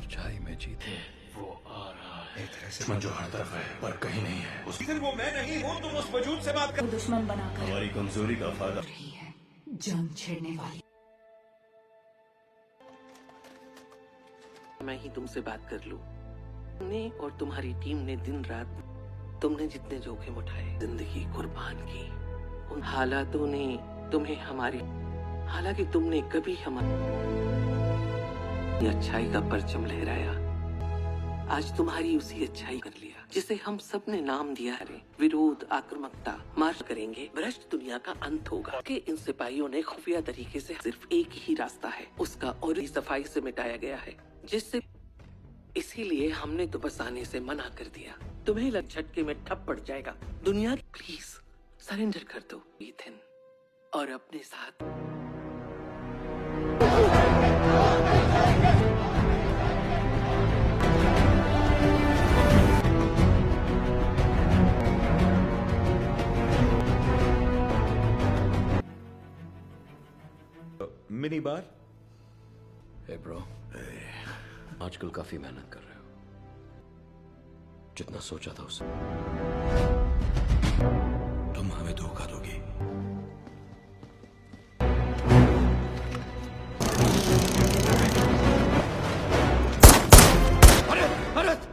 सच्चाई में जीते। वो आ रहा है। एक ऐसे जो हर तरफ है पर कहीं नहीं है। फिर वो मैं नहीं हूँ, तुम उस वजूद से बात कर। वो दुश्मन बनाकर हमारी कमजोरी का फायदा रही है, जंग छेड़ने वाली। मैं ही तुमसे बात कर लूं। तुमने और तुम्हारी टीम ने दिन रात तुमने जितने जोखिम उठाए, जिंदगी कुर्बान की, उन हालातों ने तुम्हें हमारी, हालांकि तुमने कभी हमारी अच्छाई का परचम लहराया। आज तुम्हारी उसी अच्छाई कर लिया जिसे हम सब ने नाम दिया है विरोध, आक्रामकता। मार्च करेंगे, भ्रष्ट दुनिया का अंत होगा। कि इन सिपाहियों ने खुफिया तरीके से सिर्फ एक ही रास्ता है, उसका और सफाई से मिटाया गया है, जिससे इसीलिए हमने तो बस आने से मना कर दिया। तुम्हें लग झटके में ठप पड़ जाएगा दुनिया। प्लीज सरेंडर कर दो ईथन, और अपने साथ मिनी बार। हे ब्रो, आजकल काफी मेहनत कर रहे हो, जितना सोचा था उससे। तुम हमें धोखा दोगी।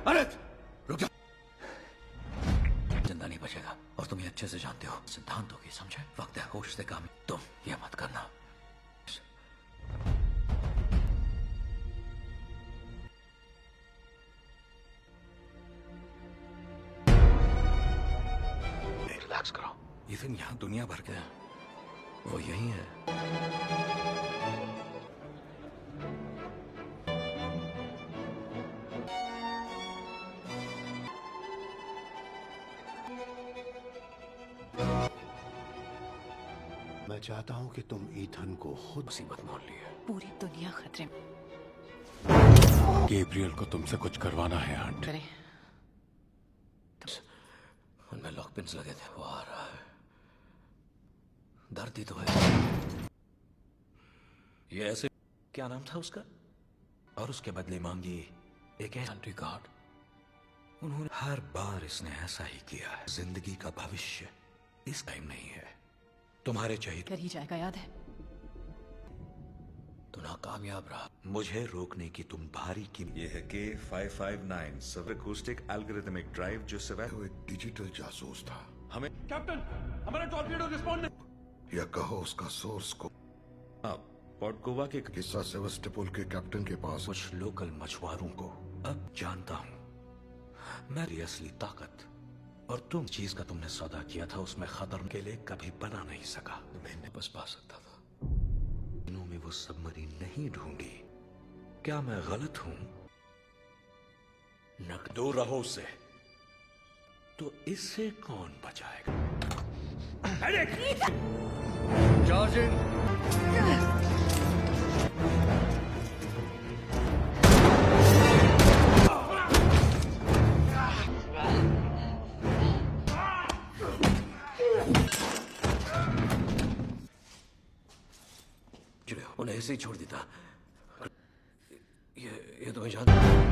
अरे रुक जा। जिंदा नहीं बचेगा और तुम ये अच्छे से जानते हो। सिद्धांतों की समझे, वक्त है होश से काम। तुम ये मत करना। रिलैक्स करो। इवन यहाँ दुनिया भर के वो यही है। मैं चाहता हूँ कि तुम ईथन को खुद मुसीबत मोल ली है। पूरी दुनिया खतरे में। गैब्रियल को तुमसे कुछ करवाना है आंट। करे उनमें लॉक पिन्स लगे थे। वो आ रहा है। दर्द ही तो है। ये ऐसे क्या नाम था उसका? और उसके बदले मांगी एक एंट्री कार्ड। उन्होंने हर बार इसने ऐसा ही किया है। जिंदगी का भविष्य इस टाइम नहीं है। तुम्हारे चाहिए कर ही जाएगा, याद है? तो नाकामयाब रहा। मुझे रोकने की तुम भारी की। ये है K559 सब अकूस्टिक एल्गोरिथमिक ड्राइव जो सिवाय वो एक डिजिटल जासूस था। हमें कैप्टन, हमारा टॉर्पेडो रिस्पॉन्ड नहीं। या कहो उसका सोर्स को। पॉडकोवा के किस्सा सेवस्टोपोल के कैप्टन के पास। कुछ लोकल मछुआरों को अब जानता हूं। मेरी असली ताकत और तुम चीज का तुमने सौदा किया था, उसमें खतर के लिए कभी बना नहीं सका। मैंने बस पा सकता था। दिनों में वो सबमरीन नहीं ढूंढी। क्या मैं गलत हूं? नक दूर रहो उससे। तो इससे कौन बचाएगा? उन्हें ऐसे ही छोड़ देता। ये तो मैं जानता हूं।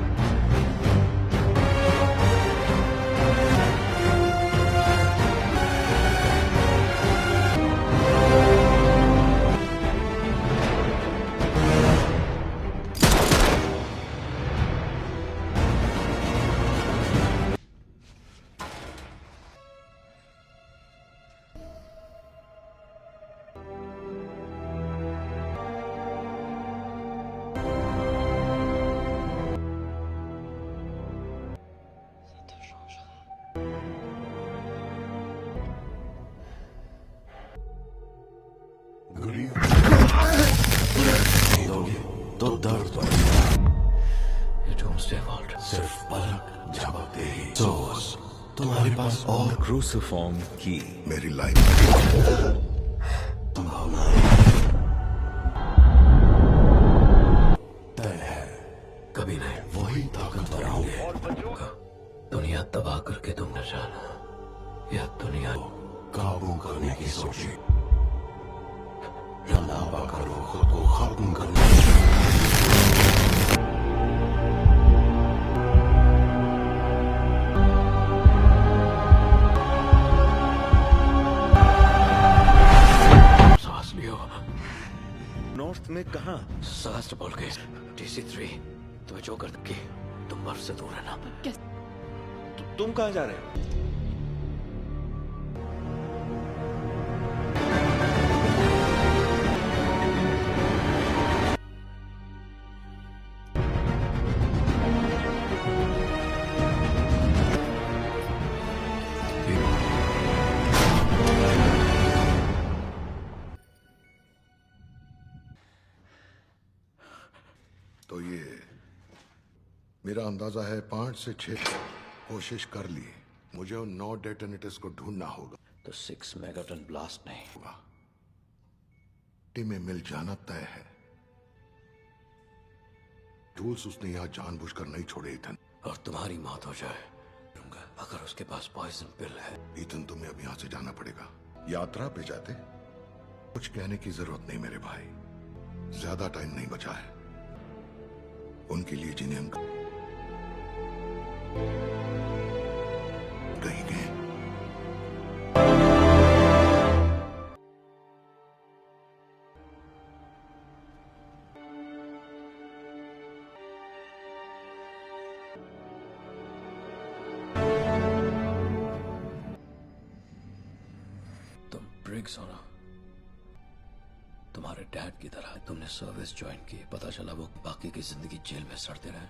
तो दर्द ये डूम्सडे वॉल्ट सिर्फ पलक झपकते ही। सोर्स तुम्हारे पास और क्रूसिफॉर्म की मेरी लाइफ संभावनाएं तय है। कभी नहीं। वही ताकत बनाओगे। दुनिया तबाह करके तुम न जाना, या दुनिया काबू करने की सोची। या लावा करो खुद को खत्म करने की। नॉर्थ में कहाँ? सेवास्टोपोल के TC3 तुम्हें जो कर के तुम बर्फ से दूर रहना। तुम कहाँ जा रहे हो? तो ये मेरा अंदाजा है 5 से 6 कोशिश कर ली। मुझे उन 9 डेटोनेटर्स को ढूंढना होगा। तो 6 मेगाटन ब्लास्ट नहीं टीमें मिल जाना तय है। टूल्स उसने यहाँ जानबूझकर नहीं छोड़े ईथन। और तुम्हारी मौत हो जाए अगर उसके पास पॉइजन पिल है। ईथन तुम्हें अब यहाँ से जाना पड़ेगा। यात्रा पे जाते कुछ कहने की जरूरत नहीं मेरे भाई, ज्यादा टाइम नहीं बचा है। उनके लिए जिन्हें हम कहीं गए। तुम ब्रिग्स हो ना, तुम्हारे डैड की तरह तुमने सर्विस ज्वाइन की, पता चला वो बाकी की जिंदगी जेल में सड़ते रहे।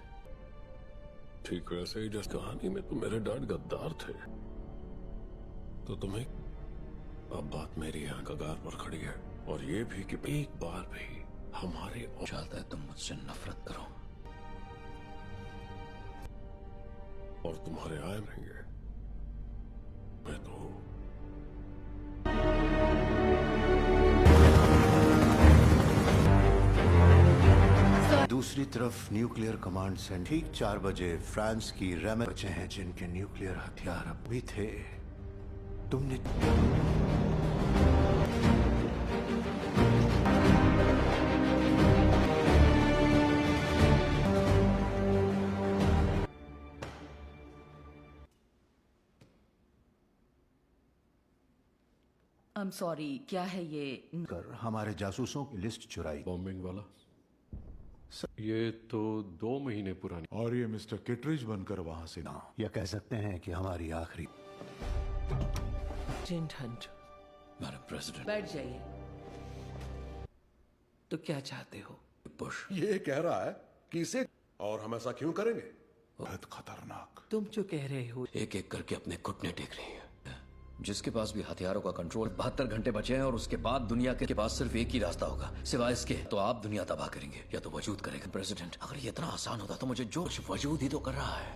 ठीक वैसे ही जिस कहानी में तुम मेरे डैड गद्दार थे, तो तुम्हें अब बात मेरी यहाँ कगार पर खड़ी है। और ये भी कि एक बार भी हमारे चाहता है तुम मुझसे नफरत करो और तुम्हारे आए रहेंगे। मैं तो हूं। दूसरी तरफ न्यूक्लियर कमांड सेंटर ठीक 4 बजे फ्रांस की रेमे बचे हैं जिनके न्यूक्लियर हथियार अब भी थे। तुमने I'm sorry, क्या है ये? कर हमारे जासूसों की लिस्ट चुराई। बॉम्बिंग वाला ये तो 2 महीने पुरानी। और ये मिस्टर किटरिज बनकर वहां से ना या कह सकते हैं कि हमारी आखिरी। मैडम प्रेसिडेंट, बैठ जाइए। तो क्या चाहते हो? बुश ये कह रहा है कि इसे, और हम ऐसा क्यों करेंगे? बहुत खतरनाक। तुम जो कह रहे हो, एक एक करके अपने घुटने टेक रही है। जिसके पास भी हथियारों का कंट्रोल, 72 घंटे बचे हैं और उसके बाद दुनिया के पास सिर्फ एक ही रास्ता होगा सिवाय इसके, तो आप दुनिया तबाह करेंगे या तो वजूद करेंगे। प्रेसिडेंट, अगर ये इतना आसान होता तो मुझे जो वजूद ही तो कर रहा है,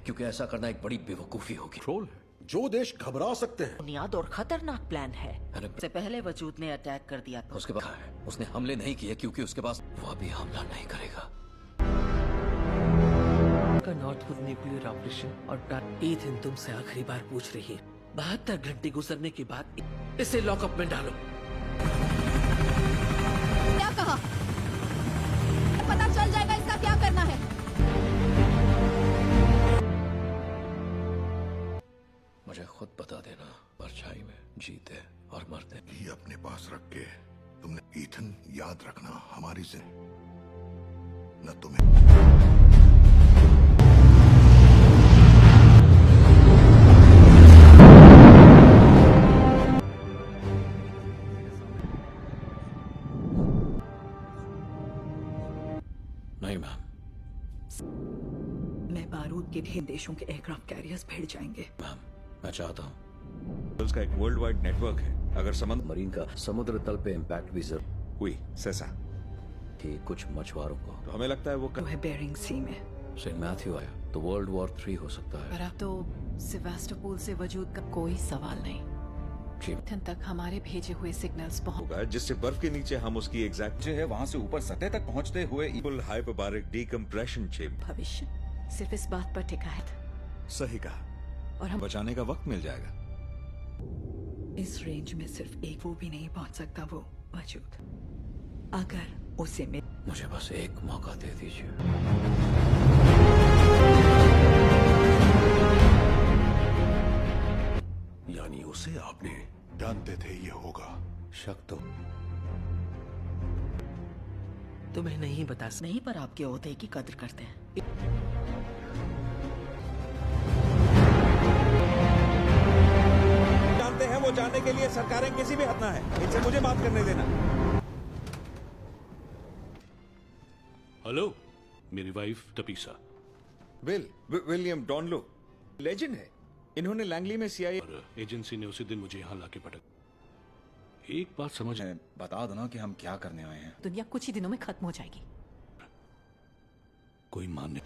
क्योंकि ऐसा करना एक बड़ी बेवकूफी होगी। ट्रोल है जो देश घबरा सकते हैं। बुनियाद और खतरनाक प्लान है। इससे पहले वजूद ने अटैक कर दिया था। उसके बाद उसने हमले नहीं किए क्योंकि उसके पास वो अभी हमला नहीं करेगा। नॉर्थ में न्यूक्लियर ऑपरेशन और ईथन तुमसे आखिरी बार पूछ रही है। 72 घंटे गुजरने के बाद इसे लॉकअप में डालो। क्या कहा? पता चल जाएगा इसका क्या करना है। मुझे खुद बता देना, परछाई में जीते और मरते। ये अपने पास रख के तुमने ईथन याद रखना हमारी से न तुम्हें। नहीं मैम, मैं बारूद के ढेर देशों के एयरक्राफ्ट कैरियर्स भेज जाएंगे। मैम मैं चाहता हूँ उसका एक वर्ल्ड वाइड नेटवर्क है। अगर समुद्र मरीन का समुद्र तल पे इम्पैक्ट भी जरूर हुई सैसा थी कुछ मछुआरों को, तो हमें लगता है वो वो है बेरिंग सी में। सेंट मैथ्यू आया तो वर्ल्ड वॉर 3 हो सकता है। पर अब तो सेवास्टोपोल से वजूद का कोई सवाल नहीं। जी ईथन तक हमारे भेजे हुए सिग्नल्स पहुंच होगा जिससे बर्फ के नीचे हम उसकी एग्जैक्ट जो है वहां से ऊपर सतह तक पहुंचते हुए फुल हाइपरबारिक डीकम्प्रेशन चेंबर। भविष्य सिर्फ इस बात पर टिका है। सही कहा। और हम बचाने का वक्त मिल जाएगा। इस रेंज में सिर्फ एक वो भी नहीं पहुंच सकता वो वजूद, अगर उसे मुझे बस एक मौका दे दीजिए। यानी उसे आपने जानते थे ये होगा। शक तो तुम्हें नहीं बता नहीं, पर आपके ओहदे की कदर करते हैं। जानते हैं वो जानने के लिए सरकारें किसी भी हद ना है। इनसे मुझे बात करने देना। हेलो, मेरी वाइफ टपीसा। विलियम डॉनलो लेजेंड है। इन्होंने लैंगली में CIA और एजेंसी ने उसी दिन मुझे यहाँ लाके पटक। एक बात समझ बता दो ना कि हम क्या करने आए हैं। दुनिया कुछ ही दिनों में खत्म हो जाएगी। कोई मान्य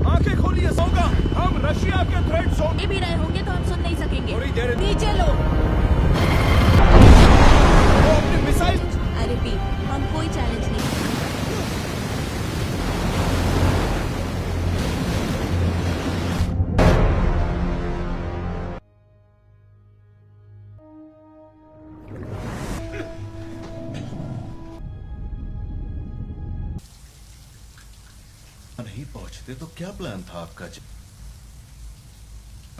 आंखें खोलिए सोगा, हम रशिया के थ्रेड जोन ये भी रहे होंगे तो हम सुन नहीं सकेंगे। थोड़ी देर नीचे लो। अपने मिसाइल। अरे पी, हम कोई चैलेंज नहीं। नहीं पहुंचते तो क्या प्लान था आपका?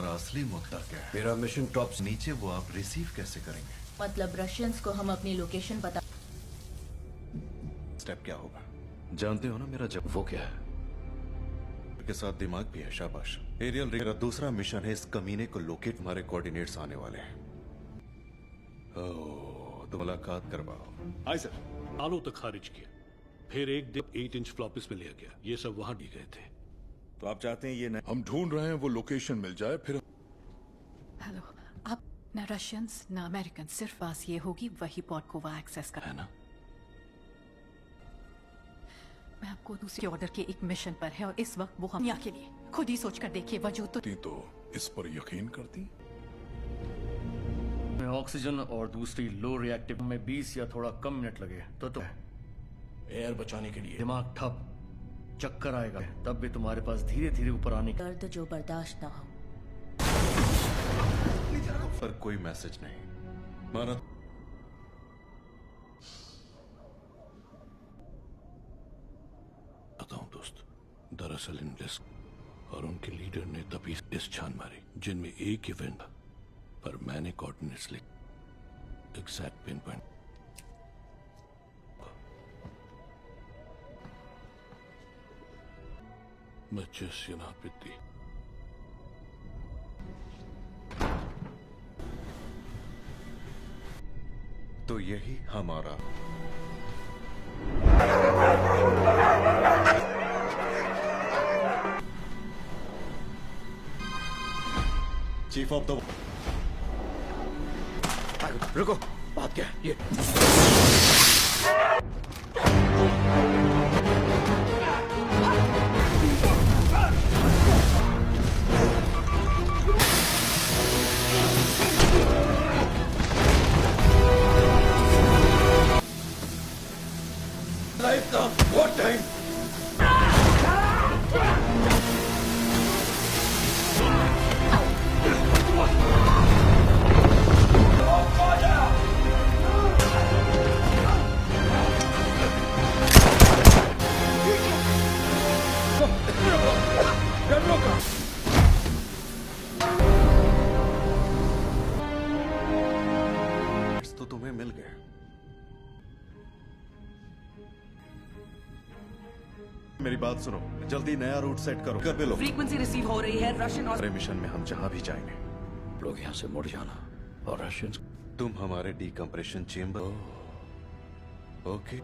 असली मुद्दा क्या है? मेरा मिशन टॉप नीचे वो आप रिसीव कैसे करेंगे? मतलब रशियंस को हम अपनी लोकेशन बता। स्टेप क्या होगा? जानते हो ना मेरा जब वो क्या है? के साथ दिमाग भी है। शाबाश। एरियल, मेरा दूसरा मिशन है इस कमीने को लोकेट। हमारे कोऑर्डिनेट्स आने वाले हैं। ओह, तो मुलाकात करवाओ। Hi sir. आलू तक खारिज किया, फिर एक दिन 8 इंच फ्लॉपिस में लिया गया। ये सब वहां दी गए थे। तो आप चाहते हैं ये नहीं? हम ढूंढ रहे हैं वो लोकेशन मिल जाए फिर। हेलो, आप ना रशियंस ना अमेरिकन, सिर्फ बात ये होगी वही पॉट को वहाँ एक्सेस कर। है ना? मैं आपको दूसरे ऑर्डर के एक मिशन पर है और इस वक्त वो हम यहाँ के लिए खुद ही सोच कर देखिए वजूद तो इस पर यकीन करती। में ऑक्सीजन और दूसरी लो रिएक्टिव में 20 या थोड़ा कम मिनट लगे तो एयर बचाने के लिए दिमाग ठप, चक्कर आएगा, तब भी तुम्हारे पास धीरे धीरे ऊपर आने का दर्द जो बर्दाश्त ना हो। पर कोई मैसेज नहीं माना। बताऊं दोस्त, दरअसल इन लिस्ट और उनके लीडर ने तभी इस छान मारी जिनमें एक इवेंट था, पर मैंने कोऑर्डिनेट्स लिख exact pin point. Just not pity. तो यही हमारा चीफ ऑफ द। रुको, बात क्या है? ये What time? तो तुम्हें मिल गए। मेरी बात सुनो, जल्दी नया रूट सेट करो। कर लो। फ्रीक्वेंसी रिसीव हो रही है रशियन और हमारे मिशन में हम जहां भी जाएंगे, लोग यहाँ से मुड़ जाना और रशियंस। तुम हमारे डीकम्प्रेशन चेंबर। ओके।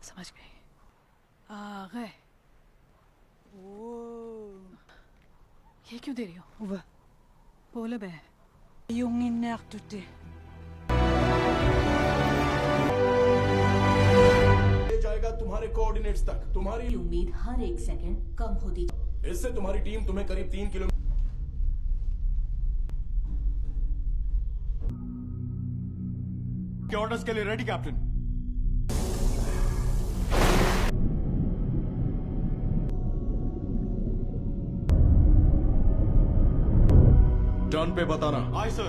समझ गए। आ गए। ये क्यों दे रही हो? बोले बे। ले जाएगा तुम्हारे कोऑर्डिनेट्स तक। तुम्हारी उम्मीद हर एक सेकंड कम होती। इससे तुम्हारी टीम तुम्हें करीब 3 किलोमीटर के ऑर्डर्स के लिए रेडी कैप्टन। टर्न पे बताना। आए sir.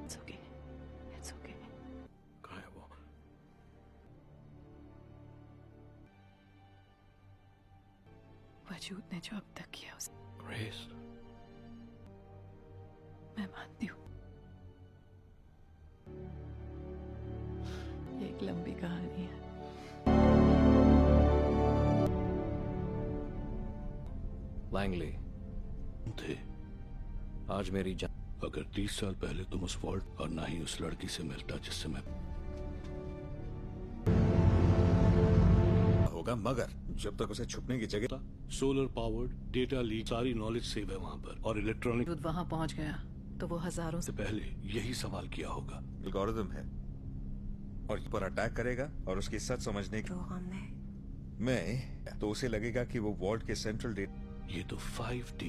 It's okay. It's okay. कहाँ है वो? वजूद ने जो अब तक किया उसे ग्रेस, मैं मानती हूँ। ये एक लंबी कहानी है। लैंगली थे। आज मेरी जान अगर 30 साल पहले तुम उस वॉल्ट और ना ही उस लड़की से मिलता जिससे मैं होगा, मगर जब तक उसे छुपने की जगह सोलर पावर्ड डेटा लीक सारी नॉलेज सेव है वहां पर, और इलेक्ट्रॉनिक वजूद वहां पहुंच गया तो वो हजारों से पहले यही सवाल किया होगा। एल्गोरिथम है और पर अटैक करेगा और उसकी सच समझने की मैं तो उसे लगेगा कि वो वॉल्ट के सेंट्रल डेटा। ये तो 5D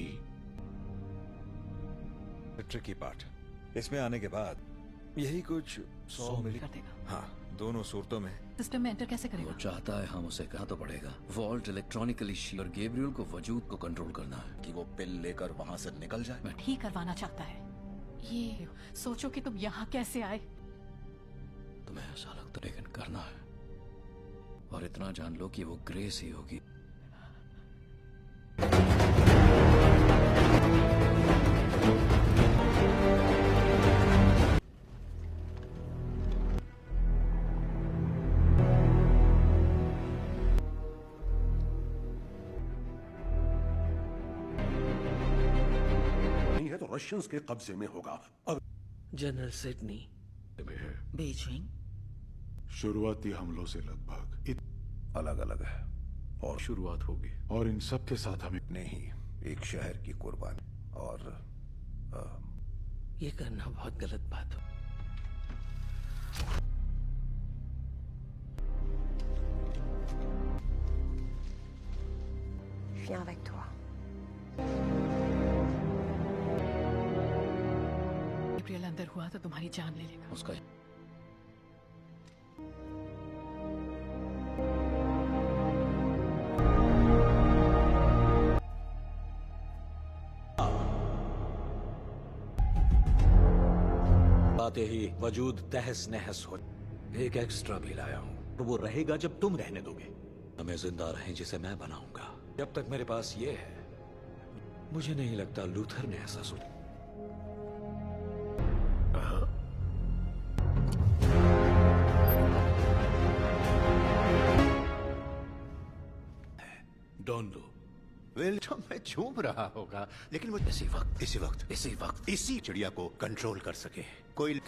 ट्रिकी पार्ट इसमें आने के बाद यही कुछ 100 मिली कर देगा। हाँ, दोनों सूरतों में सिस्टम में एंटर कैसे वो करेगा? चाहता है हम उसे कहा तो पड़ेगा। वॉल्ट इलेक्ट्रॉनिकली शील और गैब्रियल को वजूद को कंट्रोल करना है कि वो पिल लेकर वहां से निकल जाए। ठीक करवाना चाहता है। ये सोचो कि तुम यहाँ कैसे आए। तुम्हें ऐसा लगता है, लेकिन करना है। और इतना जान लो कि वो ग्रेस ही होगी। नहीं है तो रशियंस के कब्जे में होगा। जनरल सिडनी, बीजिंग, शुरुआती हमलों से लगभग अलग अलग है और शुरुआत होगी। और इन सब के साथ हमें नहीं, एक शहर की कुर्बानी और ये करना बहुत गलत बात हो। Je viens avec toi. Gabriel अंदर हुआ तो तुम्हारी जान ले लेगा। उसका आते ही वजूद तहस नहस हो। एक एक्स्ट्रा भी लाया हूँ, तो वो रहेगा जब तुम रहने दोगे। हमें जिंदा रहें जिसे मैं बनाऊंगा। जब तक मेरे पास ये है, मुझे नहीं लगता लूथर ने ऐसा सोचा। डॉन लो वेल तो मैं झूम रहा होगा, लेकिन वो इसी चिड़िया को कंट्रोल कर सके कोई।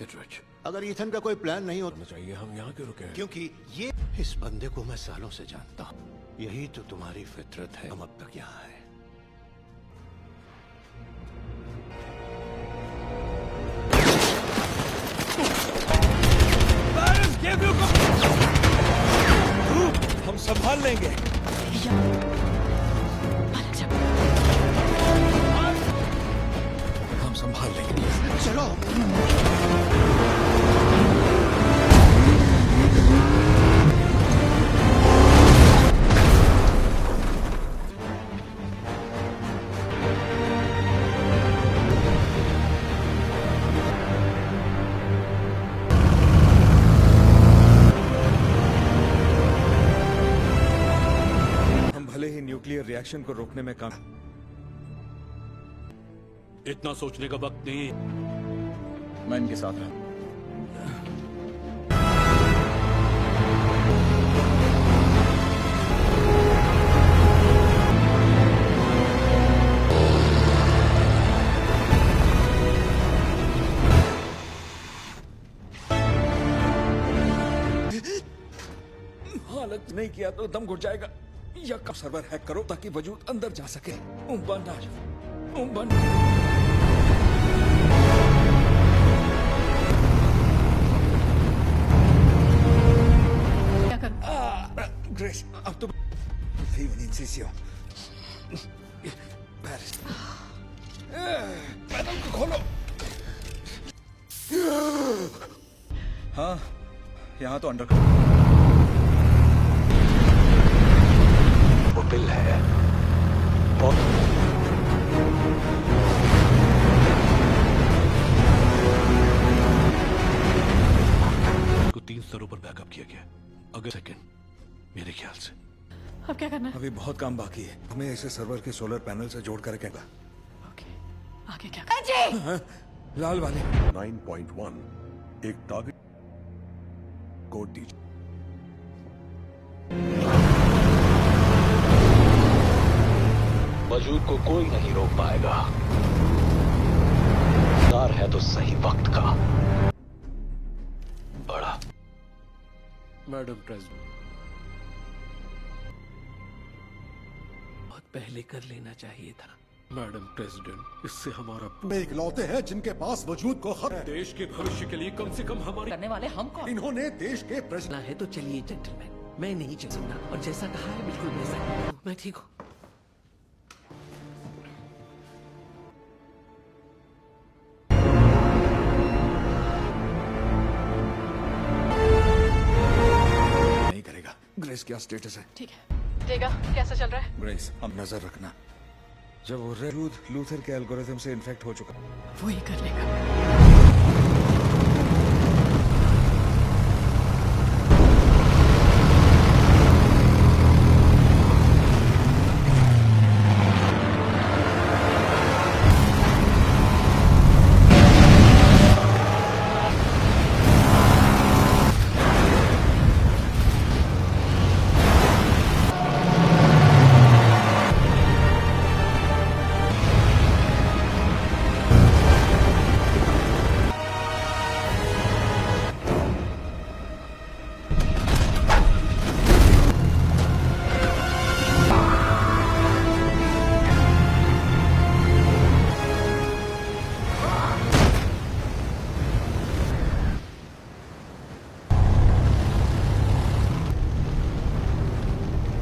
अगर ईथन का कोई प्लान नहीं होना चाहिए, हम यहाँ क्यों रुके हैं? क्योंकि ये इस बंदे को मैं सालों से जानता हूँ। यही तो तुम्हारी फितरत है। हम अब तक यहाँ है। हम संभाल लेंगे। हम संभाल लेंगे। चलो न्यूक्लियर रिएक्शन को रोकने में काम। इतना सोचने का वक्त नहीं। मैं इनके साथ रहूं। हालत नहीं किया तो दम घुट जाएगा। या कब सर्वर हैक करो ताकि वजूद अंदर जा सके। बंद आ जाओ, बंद। क्या करूं? ग्रेस, अब तो Feminicidio. पैनल को खोलो। हाँ, यहाँ तो अंडर वो बिल है। को 3 स्तरों पर बैकअप किया गया। अगर सेकंड मेरे ख्याल से अब क्या करना है? अभी बहुत काम बाकी है। हमें इसे सर्वर के सोलर पैनल से जोड़ कर रखेगा। ओके, आगे क्या करना? हाँ, लाल वाले 9.1 एक टारगेट कोड दीजिए। वजूद को कोई नहीं रोक पाएगा। दार है तो सही वक्त का। बड़ा मैडम प्रेसिडेंट, बहुत पहले कर लेना चाहिए था। मैडम प्रेसिडेंट, इससे हमारा इकलौते हैं जिनके पास वजूद को खतरा है। देश के भविष्य के लिए कम से कम हमारे करने वाले हम कौन? इन्होंने देश के ना है तो चलिए जेंटलमैन, मैं नहीं चल सकता और जैसा कहा है बिल्कुल वैसा। मैं ठीक हूँ। नहीं करेगा। ग्रेस क्या स्टेटस है? ठीक है, देगा कैसा चल रहा है? ग्रेस, अब नजर रखना। जब वो लूथर के एल्गोरिथम से इन्फेक्ट हो चुका, वो ही कर लेगा।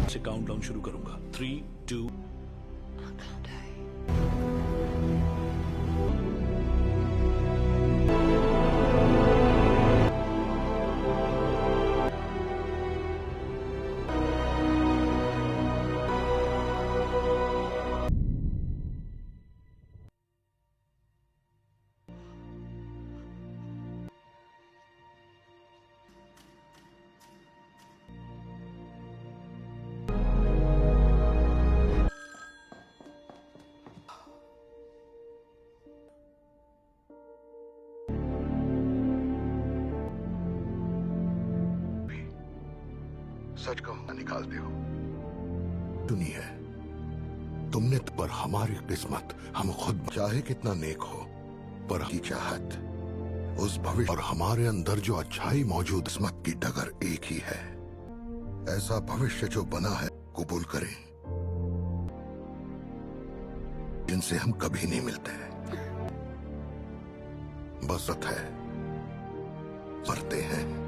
से काउंटडाउन शुरू करूंगा। 3, 2 3, निकालते हो। सुनिए, तुमने पर हमारी किस्मत हम खुद, चाहे कितना नेक हो, पर की चाहत उस भविष्य और हमारे अंदर जो अच्छाई मौजूद, किस्मत की डगर एक ही है। ऐसा भविष्य जो बना है कबूल करें, जिनसे हम कभी नहीं मिलते। बस है, मरते हैं